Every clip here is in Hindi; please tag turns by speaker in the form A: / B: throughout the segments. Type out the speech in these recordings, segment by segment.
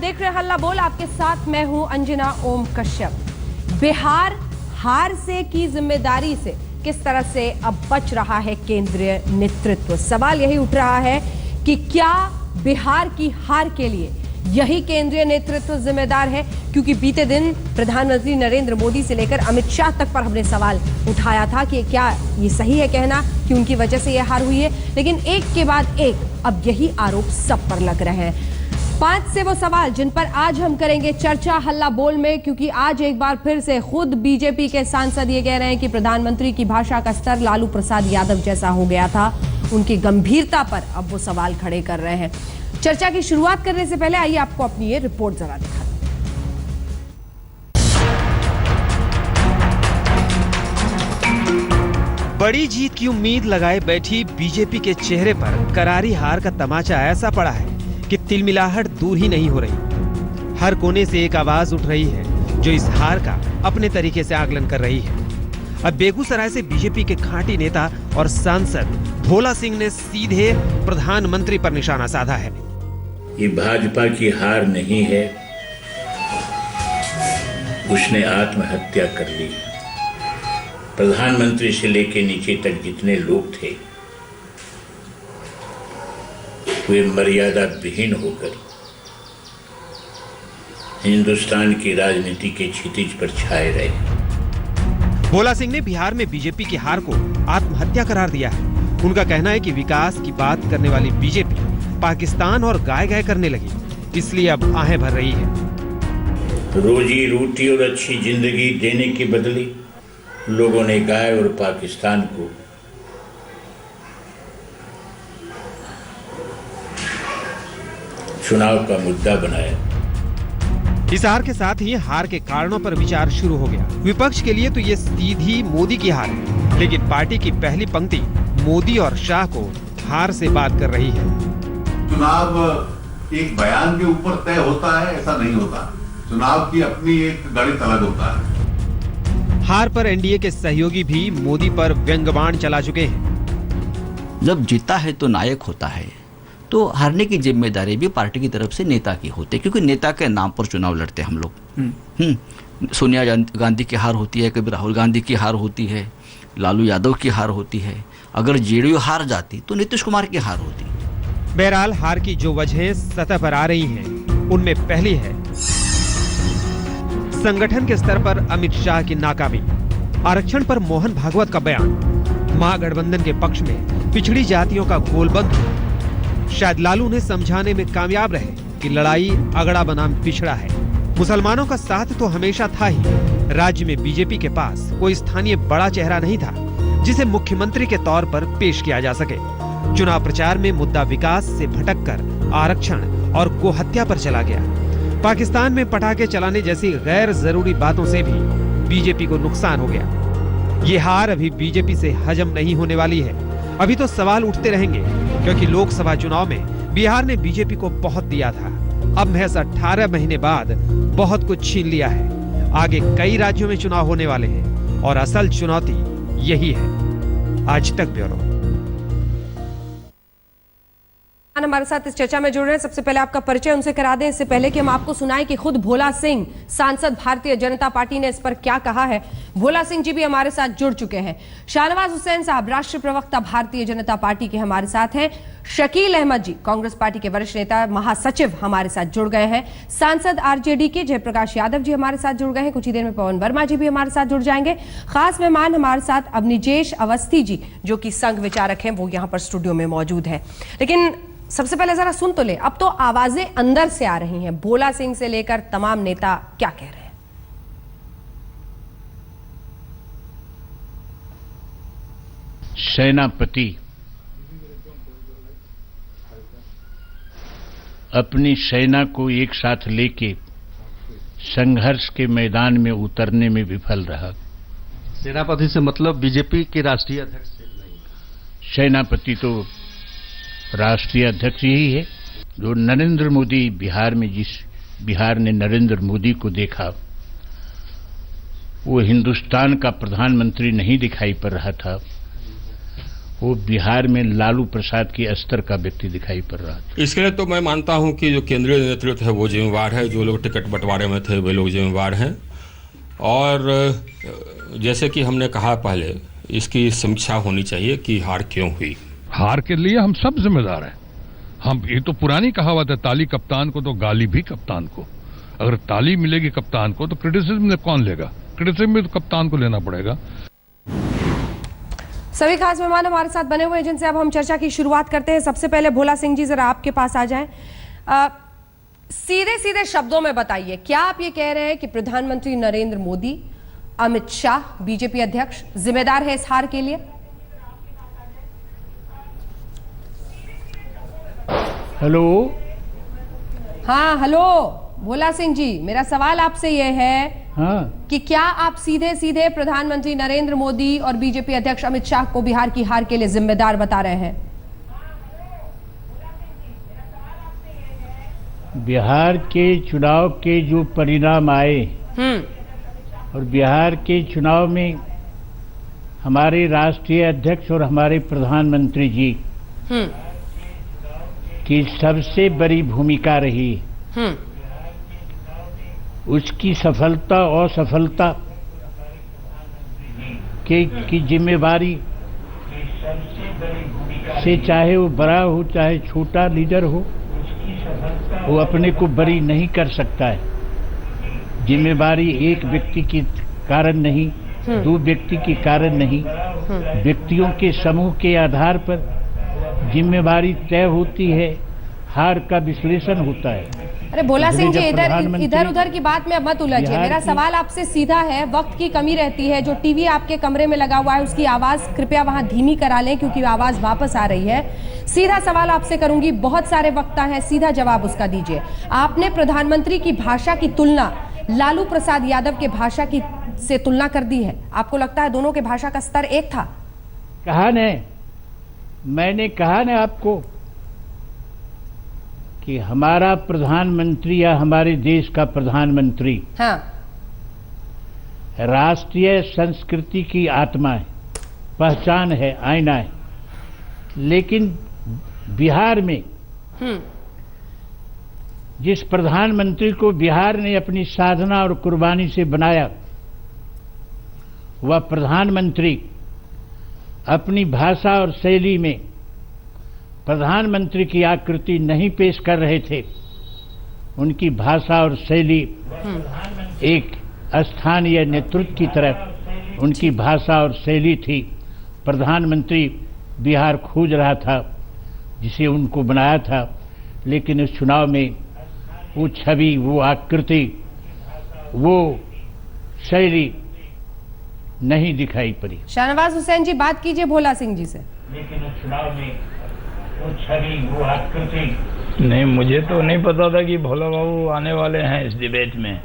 A: देख रहे हैं हल्ला बोल, आपके साथ मैं हूं अंजना ओम कश्यप। बिहार हार से की जिम्मेदारी से किस तरह से अब बच रहा है केंद्रीय नेतृत्व। सवाल यही उठ रहा है कि क्या बिहार की हार के लिए यही केंद्रीय नेतृत्व जिम्मेदार है, क्योंकि बीते दिन प्रधानमंत्री नरेंद्र मोदी से लेकर अमित शाह तक पर हमने सवाल उठाया था कि क्या ये सही है कहना कि उनकी वजह से यह हार हुई है। लेकिन एक के बाद एक अब यही आरोप सब पर लग रहे हैं। 5 से वो सवाल जिन पर आज हम करेंगे चर्चा हल्ला बोल में, क्योंकि आज एक बार फिर से खुद बीजेपी के सांसद ये कह रहे हैं कि प्रधानमंत्री की भाषा का स्तर लालू प्रसाद यादव जैसा हो गया था। उनकी गंभीरता पर अब वो सवाल खड़े कर रहे हैं। चर्चा की शुरुआत करने से पहले आइए आपको अपनी ये रिपोर्ट जरा दिखा दें।
B: बड़ी जीत की उम्मीद लगाए बैठी बीजेपी के चेहरे पर करारी हार का तमाचा ऐसा पड़ा है कि तिलमिलाहट दूर ही नहीं हो रही। हर कोने से एक आवाज उठ रही है जो इस हार का अपने तरीके से आकलन कर रही है। अब बेगूसराय से बीजेपी के खांटी नेता और सांसद भोला सिंह ने सीधे प्रधानमंत्री पर निशाना साधा है।
C: ये भाजपा की हार नहीं है, उसने आत्महत्या कर ली। प्रधानमंत्री से लेकर नीचे तक जितने लोग थे वे मर्यादा विहीन होकर हिंदुस्तान की राजनीति के क्षितिज पर छाए रहे।
B: भोला सिंह ने बिहार में बीजेपी की हार को आत्महत्या करार दिया है। उनका कहना है कि विकास की बात करने वाली बीजेपी पाकिस्तान और गाय गाय करने लगी, इसलिए अब आहें भर रही है।
C: रोजी रोटी और अच्छी जिंदगी देने के बदले लोगों ने गाय और पाकिस्तान को चुनाव का मुद्दा बनाया।
B: इस हार के साथ ही हार के कारणों पर विचार शुरू हो गया। विपक्ष के लिए तो ये सीधी मोदी की हार है, लेकिन पार्टी की पहली पंक्ति मोदी और शाह को हार से बात कर रही है।
D: चुनाव एक बयान के ऊपर तय होता है, ऐसा नहीं होता। चुनाव की अपनी एक गणित अलग होता है।
B: हार पर एनडीए के सहयोगी भी मोदी पर व्यंग्यबाण चला चुके हैं।
E: जब जीता है तो नायक होता है, तो हारने की जिम्मेदारी भी पार्टी की तरफ से नेता की होती है, क्योंकि नेता के नाम पर चुनाव लड़ते हम लोग। सोनिया गांधी की हार होती है, कभी राहुल गांधी की हार होती है, लालू यादव की हार होती है। अगर जेडीयू हार जाती तो नीतीश कुमार की हार होती।
B: बहरहाल हार की जो वजहें सतह पर आ रही हैं, उनमें पहली है संगठन के स्तर पर अमित शाह की नाकामी। आरक्षण पर मोहन भागवत का बयान, महागठबंधन के पक्ष में पिछड़ी जातियों का गोलबंद। शायद लालू ने समझाने में कामयाब रहे कि लड़ाई अगड़ा बनाम पिछड़ा है। मुसलमानों का साथ तो हमेशा था ही। राज्य में बीजेपी के पास कोई स्थानीय बड़ा चेहरा नहीं था जिसे मुख्यमंत्री के तौर पर पेश किया जा सके। चुनाव प्रचार में मुद्दा विकास से भटककर आरक्षण और गोहत्या पर चला गया। पाकिस्तान में पटाखे चलाने जैसी गैर जरूरी बातों से भी बीजेपी को नुकसान हो गया। ये हार अभी बीजेपी से हजम नहीं होने वाली है। अभी तो सवाल उठते रहेंगे, क्योंकि लोकसभा चुनाव में बिहार ने बीजेपी को बहुत दिया था। अब महज 18 महीने बाद बहुत कुछ छीन लिया है। आगे कई राज्यों में चुनाव होने वाले हैं और असल चुनौती यही है। आज तक ब्यूरो।
A: हमारे साथ इस चर्चा में जुड़ रहे हैं। सबसे पहले आपका परिचय उनसे करा दें, इससे पहले कि हम आपको सुनाएं कि खुद भोला सिंह सांसद भारतीय जनता पार्टी ने इस पर क्या कहा है। भोला सिंह जी भी हमारे साथ जुड़ चुके हैं। शाहनवाज हुसैन साहब राष्ट्रीय प्रवक्ता भारतीय जनता पार्टी के हमारे साथ हैं। शकील अहमद जी कांग्रेस पार्टी के वरिष्ठ नेता महासचिव हमारे साथ जुड़ गए हैं। सांसद आरजेडी के जयप्रकाश यादव जी हमारे साथ जुड़ गए हैं। कुछ ही देर में पवन वर्मा जी भी हमारे साथ जुड़ जाएंगे। खास मेहमान हमारे साथ अवनीजेश अवस्थी जी, जो कि संघ विचारक हैं, वो यहाँ पर स्टूडियो में मौजूद है। लेकिन सबसे पहले जरा सुन तो ले, अब तो आवाजें अंदर से आ रही हैं। भोला सिंह से लेकर तमाम नेता क्या कह रहे हैं।
F: सेनापति अपनी सेना को एक साथ लेके संघर्ष के मैदान में उतरने में विफल रहा।
G: सेनापति से मतलब बीजेपी के राष्ट्रीय अध्यक्ष से नहीं?
F: सेनापति तो राष्ट्रीय अध्यक्ष यही है। जो नरेंद्र मोदी बिहार में, जिस बिहार ने नरेंद्र मोदी को देखा, वो हिंदुस्तान का प्रधानमंत्री नहीं दिखाई पड़ रहा था। वो बिहार में लालू प्रसाद के स्तर का व्यक्ति दिखाई पड़ रहा था।
H: इसके लिए तो मैं मानता हूं कि जो केंद्रीय नेतृत्व है वो जिम्मेवार है, जो लोग टिकट बंटवारे में थे वे लोग जिम्मेवार हैं। और जैसे कि हमने कहा पहले, इसकी समीक्षा होनी चाहिए कि हार क्यों हुई।
I: हार के लिए हम सब जिम्मेदार हैं। हम, ये तो पुरानी कहावत है, ताली कप्तान को तो गाली भी कप्तान को। अगर ताली मिलेगी कप्तान को तो क्रिटिसिज्म कौन लेगा? क्रिटिसिज्म भी तो कप्तान को लेना पड़ेगा।
A: सभी खास मेहमान हमारे साथ बने हुए हैं जिनसे अब हम चर्चा की शुरुआत करते हैं। सबसे पहले भोला सिंह जी, जरा आपके पास आ जाएं। सीधे सीधे शब्दों में बताइए, क्या आप ये कह रहे हैं कि प्रधानमंत्री नरेंद्र मोदी, अमित शाह, बीजेपी अध्यक्ष जिम्मेदार है इस हार के लिए?
F: हेलो,
A: हाँ हेलो भोला सिंह जी, मेरा सवाल आपसे यह है कि क्या आप सीधे सीधे प्रधानमंत्री नरेंद्र मोदी और बीजेपी अध्यक्ष अमित शाह को बिहार की हार के लिए जिम्मेदार बता रहे हैं?
F: बिहार के चुनाव के जो परिणाम आए और बिहार के चुनाव में हमारे राष्ट्रीय अध्यक्ष और हमारे प्रधानमंत्री जी की सबसे बड़ी भूमिका रही, उसकी सफलता और असफलता की जिम्मेवारी से चाहे वो बड़ा हो चाहे छोटा लीडर हो, वो अपने को बरी नहीं कर सकता है। जिम्मेवारी एक व्यक्ति के कारण नहीं, दो व्यक्ति के कारण नहीं, व्यक्तियों के समूह के आधार पर जिम्मेवारी तय होती है, हार का विश्लेषण होता है।
A: अरे भोला सिंह जी, इधर उधर की बात में अब मत उलझिए। मेरा सवाल आपसे सीधा है, वक्त की कमी रहती है, जो टीवी आपके कमरे में लगा हुआ है उसकी आवाज कृपया वहां धीमी करा लें क्योंकि आवाज वापस आ रही है। सीधा सवाल आपसे करूंगी, बहुत सारे वक्ता हैं, सीधा जवाब उसका दीजिए। आपने प्रधानमंत्री की भाषा की तुलना लालू प्रसाद यादव के भाषा की से तुलना कर दी है। आपको लगता है दोनों के भाषा का स्तर एक था?
F: कहा न, मैंने कहा न आपको कि हमारा प्रधानमंत्री या हमारे देश का प्रधानमंत्री राष्ट्रीय संस्कृति की आत्मा है, पहचान है, आईना है। लेकिन बिहार में जिस प्रधानमंत्री को बिहार ने अपनी साधना और कुर्बानी से बनाया, वह प्रधानमंत्री अपनी भाषा और शैली में प्रधानमंत्री की आकृति नहीं पेश कर रहे थे। उनकी भाषा और शैली एक स्थानीय नेतृत्व की तरफ उनकी भाषा और शैली थी। प्रधानमंत्री बिहार खोज रहा था जिसे उनको बनाया था, लेकिन इस चुनाव में वो छवि, वो आकृति, वो शैली नहीं दिखाई पड़ी।
A: शाहनवाज हुसैन जी, बात कीजिए भोला सिंह जी से।
F: लेकिन इस चुनाव में वो छवि, वो आकृति
J: नहीं, मुझे तो नहीं पता था कि भोला बाबू आने वाले हैं इस डिबेट में,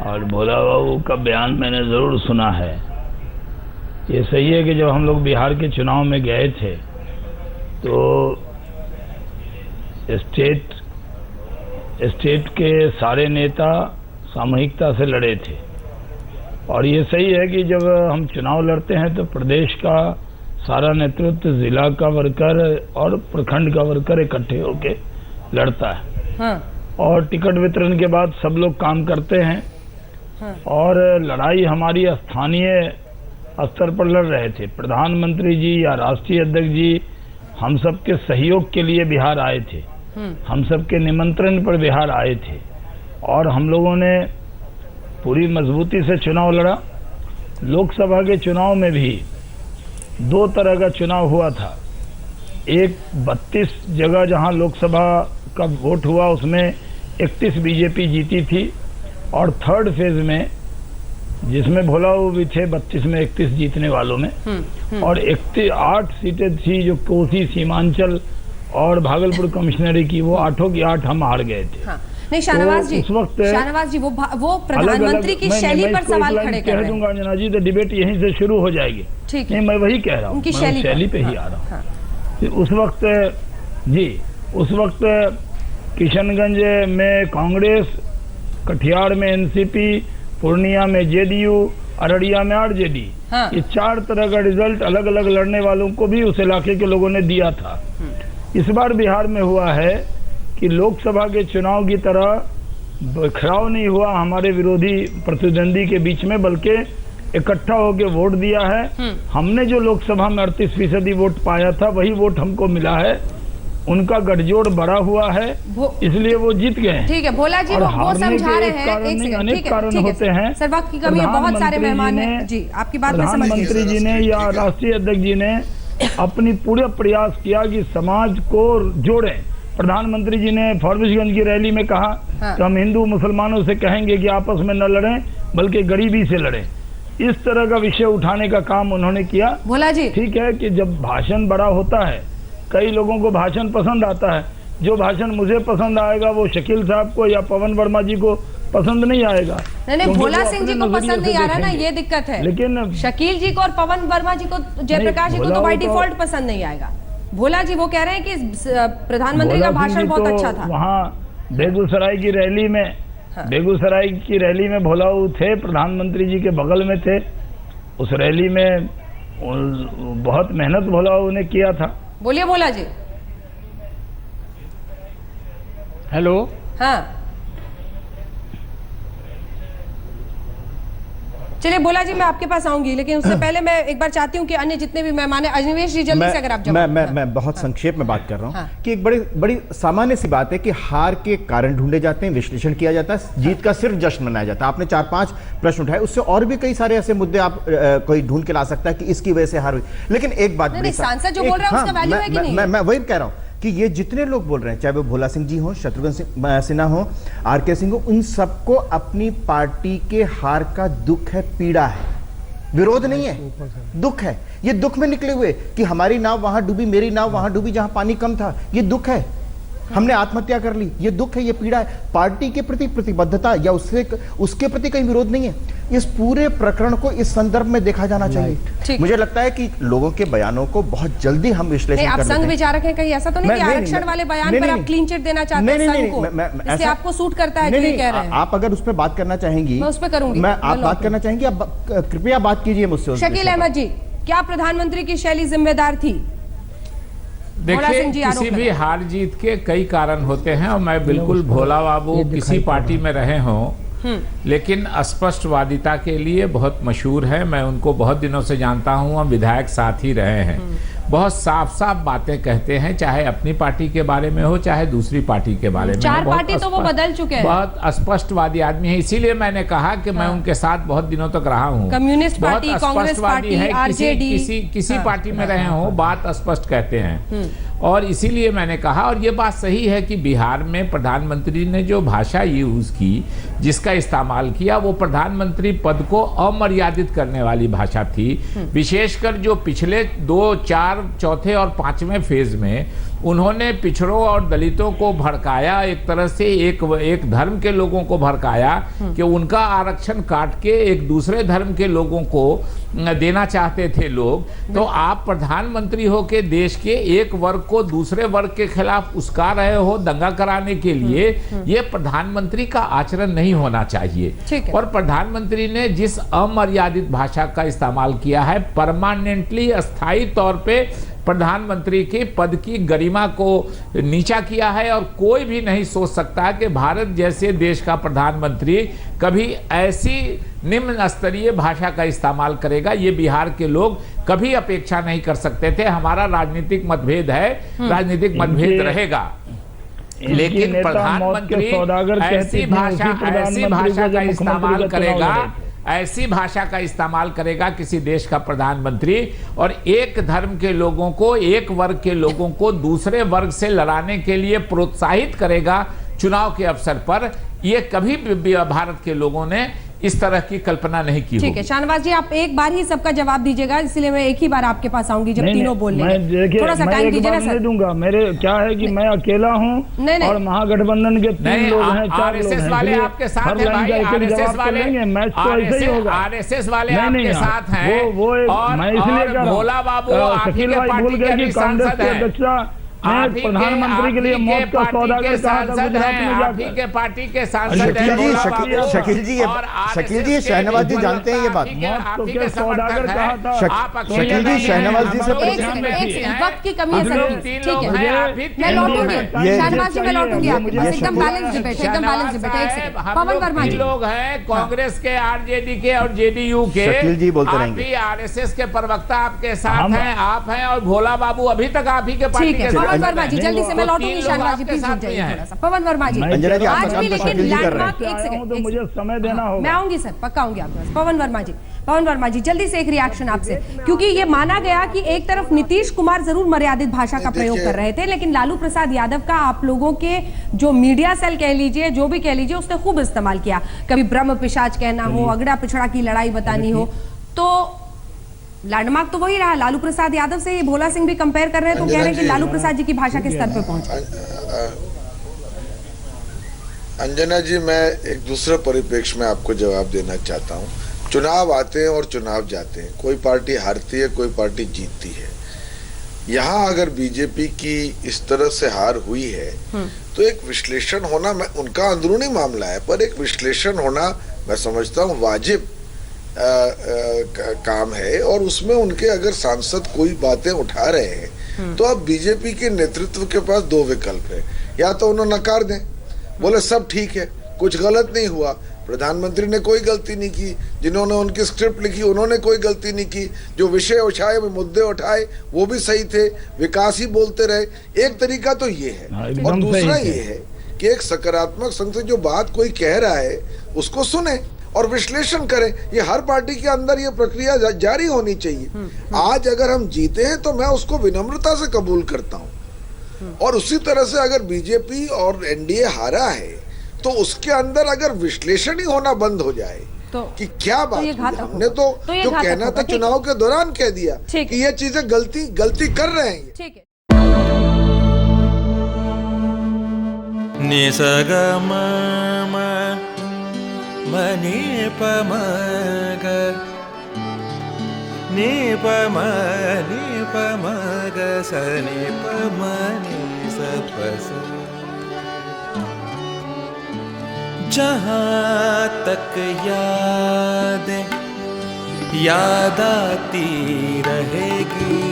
J: और भोला बाबू का बयान मैंने ज़रूर सुना है। ये सही है कि जब हम लोग बिहार के चुनाव में गए थे तो स्टेट के सारे नेता सामूहिकता से लड़े थे, और ये सही है कि जब हम चुनाव लड़ते हैं तो प्रदेश का सारा नेतृत्व, जिला का वर्कर और प्रखंड का वर्कर इकट्ठे होके लड़ता है। और टिकट वितरण के बाद सब लोग काम करते हैं। और लड़ाई हमारी स्थानीय स्तर पर लड़ रहे थे। प्रधानमंत्री जी या राष्ट्रीय अध्यक्ष जी हम सबके सहयोग के लिए बिहार आए थे, हम सबके निमंत्रण पर बिहार आए थे, और हम लोगों ने पूरी मजबूती से चुनाव लड़ा। लोकसभा के चुनाव में भी दो तरह का चुनाव हुआ था। एक 32 जगह जहां लोकसभा का वोट हुआ उसमें 31 बीजेपी जीती थी, और थर्ड फेज में जिसमें भोला बाबू भी थे 32 में 31 जीतने वालों में, और 8 सीटें थी जो कोसी, सीमांचल और भागलपुर कमिश्नरी की, वो 8 की 8 हम हार गए थे।
A: नहीं शाहनवाज जी, उस वक्त शाहनवाज जी वो प्रधानमंत्री की शैली पर सवाल खड़े कर रहे हैं।
J: कह दूंगा अंजना जी, तो डिबेट यहीं से शुरू हो जाएगी।
A: ठीक
J: है, मैं वही कह रहा हूँ,
A: उनकी
J: शैली पे ही आ रहा हूँ। उस वक्त किशनगंज में कांग्रेस, कटिहार में एनसीपी, पूर्णिया में जेडीयू अररिया में आरजेडी।
A: हाँ।
J: ये 4 तरह का रिजल्ट अलग अलग लड़ने वालों को भी उस इलाके के लोगों ने दिया था। इस बार बिहार में हुआ है कि लोकसभा के चुनाव की तरह बिखराव नहीं हुआ हमारे विरोधी प्रतिद्वंदी के बीच में, बल्कि इकट्ठा होकर वोट दिया है। हमने जो लोकसभा में 38% वोट पाया था वही वोट हमको मिला है। उनका गठजोड़ बड़ा हुआ है, इसलिए वो जीत गए।
A: ठीक है भोला जी, वो समझा रहे हैं।
J: अनेक कारण होते हैं,
A: सर वक्त की कमी है, बहुत सारे मेहमान हैं जी, आपकी बात में समझ गए।
J: प्रधानमंत्री जी ने या राष्ट्रीय अध्यक्ष जी ने अपनी पूरे प्रयास किया कि समाज को जोड़े। प्रधानमंत्री जी ने फॉरबिसगंज की रैली में कहा कि हम हिंदू मुसलमानों से कहेंगे कि आपस में न लड़ें बल्कि गरीबी से लड़ें। इस तरह का विषय उठाने का काम उन्होंने किया।
A: भोला जी,
J: ठीक है कि जब भाषण बड़ा होता है, कई लोगों को भाषण पसंद आता है। जो भाषण मुझे पसंद आएगा वो शकील साहब को या पवन वर्मा जी को पसंद नहीं आएगा।
A: नहीं, भोला सिंह जी को पसंद नहीं आ रहा ना, ये दिक्कत है।
J: लेकिन
A: शकील जी को और पवन वर्मा जी को, जयप्रकाश जी को तो बाय डिफॉल्ट पसंद नहीं आएगा। भोला जी वो कह रहे हैं कि प्रधानमंत्री का भाषण बहुत अच्छा था।
J: वहाँ बेगूसराय की रैली में बेगूसराय की रैली में भोला थे, प्रधानमंत्री जी के बगल में थे। उस रैली में बहुत मेहनत भोला ने किया था।
A: बोलिए भोला जी।
F: हेलो।
A: हाँ चलिए भोला जी, मैं आपके पास आऊंगी, लेकिन उससे पहले मैं एक बार चाहती हूँ कि अन्य जितने भी मेहमान हैं, अजमेश जी जल्दी से अगर आप जवाब।
K: मैं बहुत संक्षेप में बात कर रहा हूँ कि एक बड़ी सामान्य सी बात है कि हार के कारण ढूंढे जाते हैं, विश्लेषण किया जाता है, जीत का सिर्फ जश्न मनाया जाता है। आपने 4-5 प्रश्न उठाए, उससे और भी कई सारे ऐसे मुद्दे आप कोई ढूंढ के ला सकता है कि इसकी वजह से हार हुई। लेकिन एक बात,
A: सांसद जो बोल रहे हैं उसका वैल्यू है कि नहीं?
K: मैं वही कह रहा हूँ कि ये जितने लोग बोल रहे हैं, चाहे वो भोला सिंह जी हो, शत्रुघ्न सिन्हा हो, आर.के. सिंह हो, उन सबको अपनी पार्टी के हार का दुख है, पीड़ा है, विरोध नहीं है, दुख है। ये दुख में निकले हुए कि हमारी नाव वहां डूबी, मेरी नाव वहां डूबी जहां पानी कम था, ये दुख है। हमने आत्महत्या कर ली, ये दुख है, ये पीड़ा है। पार्टी के प्रति प्रतिबद्धता या उसके प्रति कहीं विरोध नहीं है। इस पूरे प्रकरण को इस संदर्भ में देखा जाना चाहिए। मुझे लगता है कि लोगों के बयानों को बहुत जल्दी हम विश्लेषण कर लेते हैं।
A: आप संघ विचारक हैं, कहीं ऐसा तो नहीं कि आरक्षण वाले बयान पर आप क्लीन चिट देना चाहते हैं संघ को? इससे आपको सूट करता है, ये कह रहे हैं आप?
K: अगर उस पर बात करना चाहेंगी,
A: मैं उस पर करूंगी।
K: आप बात करना चाहेंगी, आप कृपया बात कीजिए मुझसे।
A: शकील अहमद जी, क्या प्रधानमंत्री की शैली जिम्मेदार थी?
L: देखिए, किसी भी हार जीत के कई कारण होते हैं, और मैं बिल्कुल भोला बाबू किसी पार्टी में रहे हों, लेकिन स्पष्टवादिता के लिए बहुत मशहूर है। मैं उनको बहुत दिनों से जानता हूं, हम विधायक साथ ही रहे हैं। बहुत साफ साफ बातें कहते हैं, चाहे अपनी पार्टी के बारे में हो चाहे दूसरी पार्टी के बारे में।
A: 4 पार्टी तो वो बदल चुके हैं।
L: बहुत स्पष्टवादी आदमी है, इसीलिए मैंने कहा कि मैं उनके साथ बहुत दिनों तक रहा हूँ।
A: Communist party, Congress party, RJD,
L: किसी पार्टी में रहे हों, बात स्पष्ट कहते हैं। और इसीलिए मैंने कहा, और ये बात सही है कि बिहार में प्रधानमंत्री ने जो भाषा यूज की, जिसका इस्तेमाल किया, वो प्रधानमंत्री पद को अमर्यादित करने वाली भाषा थी। विशेषकर जो पिछले 2, 4, चौथे और 5वें फेज में उन्होंने पिछड़ों और दलितों को भड़काया, एक तरह से एक धर्म के लोगों को भड़काया कि उनका आरक्षण काट के एक दूसरे धर्म के लोगों को देना चाहते थे लोग। तो आप प्रधानमंत्री हो के देश के एक वर्ग को दूसरे वर्ग के खिलाफ उस्का रहे हो दंगा कराने के लिए, ये प्रधानमंत्री का आचरण नहीं होना चाहिए। और प्रधानमंत्री ने जिस अमर्यादित भाषा का इस्तेमाल किया है, परमानेंटली अस्थायी तौर पे प्रधानमंत्री के पद की गरिमा को नीचा किया है। और कोई भी नहीं सोच सकता कि भारत जैसे देश का प्रधानमंत्री कभी ऐसी निम्न स्तरीय भाषा का इस्तेमाल करेगा, ये बिहार के लोग कभी अपेक्षा नहीं कर सकते थे। हमारा राजनीतिक मतभेद है, राजनीतिक मतभेद रहेगा, लेकिन प्रधानमंत्री ऐसी भाषा का इस्तेमाल करेगा, ऐसी भाषा का इस्तेमाल करेगा किसी देश का प्रधानमंत्री, और एक धर्म के लोगों को, एक वर्ग के लोगों को दूसरे वर्ग से लड़ाने के लिए प्रोत्साहित करेगा चुनाव के अवसर पर। ये कभी भी भारत के लोगों ने इस तरह की कल्पना नहीं की।
A: ठीक है शाहनवाज जी, आप एक बार ही सबका जवाब दीजिएगा, इसलिए मैं एक ही बार आपके पास आऊंगी जब तीनों बोल लेंगे। थोड़ा सा टाइम दीजिए ना सर।
J: दूंगा। मेरे क्या है कि मैं अकेला हूं और महागठबंधन के 3 लोग हैं, 4 लोग हैं।
L: वाले आपके साथ हैं भाई, आरएसएस वाले,
J: मैच तो ऐसे ही होगा।
L: आरएसएस वाले आपके साथ हैं,
J: वो मैं इसलिए कह रहा हूं,
L: भोला बाबू
J: शकील भाई भूल गए कि कांग्रेस के अध्यक्ष
L: आप ही
J: प्रधानमंत्री के लिए मौत का सौदागर कहा था गुजरात में
L: आप ही के पार्टी के सांसद हैं
K: शकील जी शहनवाज जी जानते हैं ये बात।
J: मौत के सौदागर कहा था।
K: शकील जी शहनवाज जी से
A: वक्त की कमी है सर, ठीक है मैं लौटूंगी, शहनवाज जी मैं लौटूंगी आपके पास। एकदम बैलेंस डिबेट, एकदम बैलेंस डिबेट। एक सेकंड पवन वर्मा जी,
L: लोग हैं कांग्रेस के, आरजेडी के और जेडीयू के,
K: शकील जी बोलते रहेंगे।
L: आप भी आरएसएस के प्रवक्ता आपके साथ हैं, आप हैं और भोला बाबू अभी तक आप ही के पार्टी के साथ।
A: पवन वर्मा जी जल्दी से मैं लौटूंगी, शहनवाज जी प्लीज रुक जाइए थोड़ा सा। पवन वर्मा जी आज भी लेकिन लैंडमार्क, एक सेकंड
J: मुझे समय देना होगा।
A: मैं आऊंगी सर, पक्का आऊंगी आपके पास। पवन वर्मा जी जल्दी से एक रिएक्शन आपसे, क्योंकि ये माना गया कि एक तरफ नीतीश कुमार जरूर मर्यादित भाषा का प्रयोग कर रहे थे, लेकिन लालू प्रसाद यादव का आप लोगों के जो मीडिया सेल कह लीजिए, जो भी कह लीजिए, उसने खूब इस्तेमाल किया। कभी ब्रह्म पिशाच कहना हो, अगड़ा पिछड़ा की लड़ाई बतानी हो, तो लैंडमार्क तो वही रहा। लालू प्रसाद यादव से ये भोला सिंह भी कंपेयर कर रहे हैं, तो कह रहे हैं कि लालू प्रसाद जी की भाषा के स्तर पे पहुंचे।
M: अंजना जी, मैं एक दूसरे परिप्रेक्ष्य में आपको जवाब देना चाहता हूँ। चुनाव आते हैं और चुनाव जाते हैं, कोई पार्टी हारती है, कोई पार्टी जीतती है। यहाँ अगर बीजेपी की इस तरह से हार हुई है तो एक विश्लेषण होना, मैं उनका अंदरूनी मामला है, पर एक विश्लेषण होना मैं समझता हूँ वाजिब काम है। और उसमें उनके अगर सांसद कोई बातें उठा रहे हैं तो अब बीजेपी के नेतृत्व के पास दो विकल्प है, या तो उन्हें नकार दें, बोले सब ठीक है, कुछ गलत नहीं हुआ, प्रधानमंत्री ने कोई गलती नहीं की, जिन्होंने उनकी स्क्रिप्ट लिखी उन्होंने कोई गलती नहीं की, जो विषय उठाए, मुद्दे उठाए वो भी सही थे, विकास ही बोलते रहे। एक तरीका तो ये है, और दूसरा ये है कि एक सकारात्मक संग से जो बात कोई कह रहा है उसको सुने और विश्लेषण करें। ये हर पार्टी के अंदर ये प्रक्रिया जारी होनी चाहिए। आज अगर हम जीते हैं तो मैं उसको विनम्रता से कबूल करता हूँ, और उसी तरह से अगर बीजेपी और एनडीए हारा है तो उसके अंदर अगर विश्लेषण ही होना बंद हो जाए तो कि क्या बात हुई, हमने तो जो कहना था चुनाव के दौरान कह दिया कि ये चीजें गलती कर रहे हैं।
A: ठीक है।
N: जहाँ तक याद आती रहेगी।